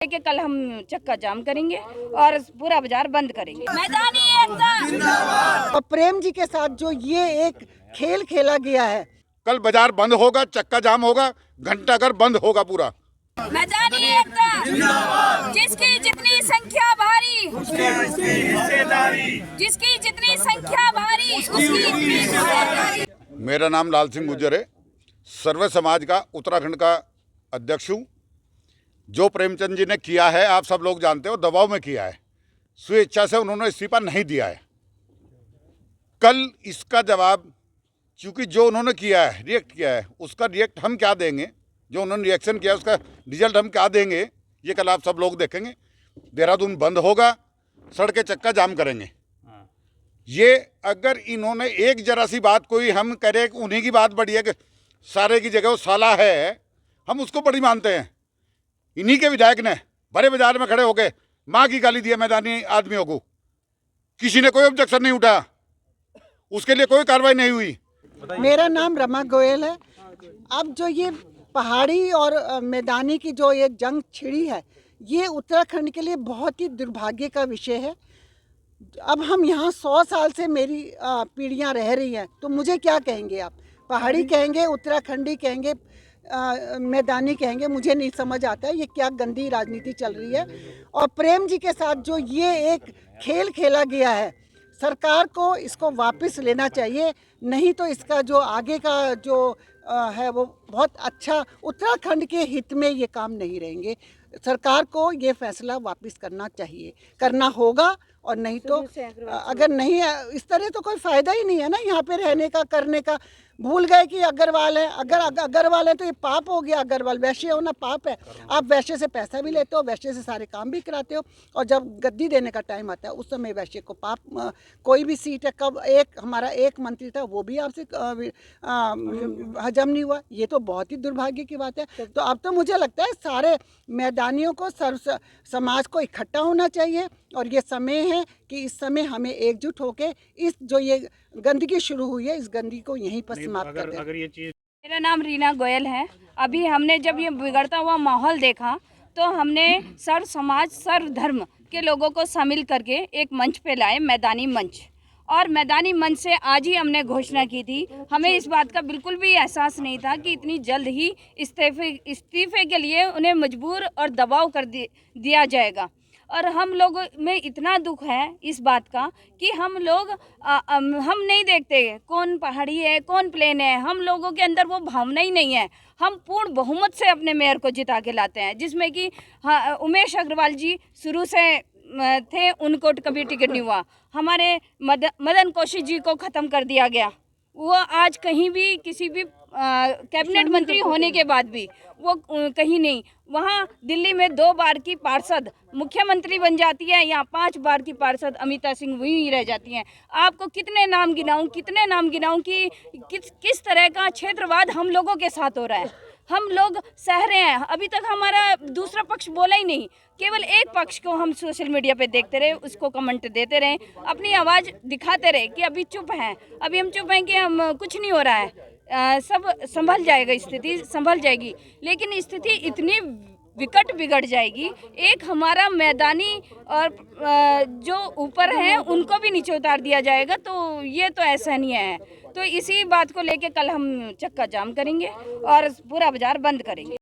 कि कल हम चक्का जाम करेंगे और पूरा बाजार बंद करेंगे। मैदानी एकता। और प्रेम जी के साथ जो ये एक खेल खेला गया है, कल बाजार बंद होगा, चक्का जाम होगा, घंटाघर बंद होगा पूरा। मैदानी एकता। जिसकी जितनी संख्या भारी, जिसकी जितनी संख्या भारी, उसकी उतनी जिम्मेदारी। मेरा नाम लाल सिंह गुर्जर है, सर्वे समाज का उत्तराखंड का अध्यक्ष हूँ। जो प्रेमचंद जी ने किया है आप सब लोग जानते हो, दबाव में किया है, स्वेच्छा से उन्होंने इस्तीफा नहीं दिया है। कल इसका जवाब, क्योंकि जो उन्होंने किया है, रिएक्ट किया है, उसका रिएक्ट हम क्या देंगे, जो उन्होंने रिएक्शन किया उसका रिजल्ट हम क्या देंगे, ये कल आप सब लोग देखेंगे। देहरादून बंद होगा, सड़कें चक्का जाम करेंगे। ये अगर इन्होंने एक जरा सी बात कोई हम करें कि उन्हीं की बात बड़ी है कि सारे की जगह वो साला है, हम उसको बड़ी मानते हैं। इन्हीं के विधायक ने बड़े बाजार में खड़े होकर माँ की गाली दी मैदानी आदमियों को, किसी ने कोई ऑब्जेक्शन नहीं उठाया, उसके लिए कोई कार्रवाई नहीं हुई। मेरा नाम रमा गोयल है। अब जो ये पहाड़ी और मैदानी की जो ये जंग छिड़ी है, ये उत्तराखंड के लिए बहुत ही दुर्भाग्य का विषय है। अब हम यहाँ 100 साल से मेरी पीढ़ियाँ रह रही हैं, तो मुझे क्या कहेंगे आप? पहाड़ी कहेंगे, उत्तराखंडी कहेंगे, मैदानी कहेंगे, मुझे नहीं समझ आता है ये क्या गंदी राजनीति चल रही है। और प्रेम जी के साथ जो ये एक खेल खेला गया है, सरकार को इसको वापस लेना चाहिए, नहीं तो इसका जो आगे का जो है वो बहुत अच्छा, उत्तराखंड के हित में ये काम नहीं रहेंगे। सरकार को ये फैसला वापस करना चाहिए, करना होगा। और नहीं तो अगर नहीं, इस तरह तो कोई फ़ायदा ही नहीं है ना यहाँ पे रहने का, करने का। भूल गए कि अग्रवाल है, अगर अग्रवाल है तो ये पाप हो गया। अग्रवाल वैश्य होना पाप है। आप वैश्य से पैसा भी लेते हो, वैश्य से सारे काम भी कराते हो, और जब गद्दी देने का टाइम आता है उस समय वैश्य को पाप। कोई भी सीट है, कब हमारा एक मंत्री था वो भी आपसे हजम नहीं हुआ, ये तो बहुत ही दुर्भाग्य की बात है। तो अब तो मुझे लगता है सारे मैदानियों को, समाज को इकट्ठा होना चाहिए, और ये समय है कि इस समय हमें एकजुट होकर इस जो ये गंदगी शुरू हुई है, इस गंदगी को यहीं पर समाप्त कर दें। मेरा नाम रीना गोयल है। अभी हमने जब ये बिगड़ता हुआ माहौल देखा तो हमने सर्व समाज, सर्व धर्म के लोगों को शामिल करके एक मंच पे लाए, मैदानी मंच। और मैदानी मंच से आज ही हमने घोषणा की थी। हमें इस बात का बिल्कुल भी एहसास नहीं था कि इतनी जल्द ही इस्तीफे के लिए उन्हें मजबूर और दबाव कर दिया जाएगा। और हम लोग में इतना दुख है इस बात का कि हम लोग हम नहीं देखते कौन पहाड़ी है, कौन प्लेन है। हम लोगों के अंदर वो भावना ही नहीं है। हम पूर्ण बहुमत से अपने मेयर को जिता के लाते हैं, जिसमें कि उमेश अग्रवाल जी शुरू से थे, उनको कभी टिकट नहीं हुआ। हमारे मदन कौशिक जी को ख़त्म कर दिया गया, वो आज कहीं भी किसी भी कैबिनेट मंत्री होने के बाद भी वो कहीं नहीं। वहाँ दिल्ली में 2 बार की पार्षद मुख्यमंत्री बन जाती है, यहाँ 5 बार की पार्षद अमिता सिंह वहीं रह जाती हैं। आपको कितने नाम गिनाऊं कि किस तरह का क्षेत्रवाद हम लोगों के साथ हो रहा है। हम लोग सह रहे हैं, अभी तक हमारा दूसरा पक्ष बोला ही नहीं। केवल एक पक्ष को हम सोशल मीडिया पे देखते रहे, उसको कमेंट देते रहे, अपनी आवाज़ दिखाते रहे कि अभी चुप हैं, अभी हम चुप हैं कि हम कुछ नहीं हो रहा है, सब संभल जाएगा, स्थिति संभल जाएगी। लेकिन स्थिति इतनी विकट बिगड़ जाएगी, एक हमारा मैदानी और जो ऊपर हैं उनको भी नीचे उतार दिया जाएगा, तो ये तो ऐसा नहीं है। तो इसी बात को लेके कल हम चक्का जाम करेंगे और पूरा बाजार बंद करेंगे।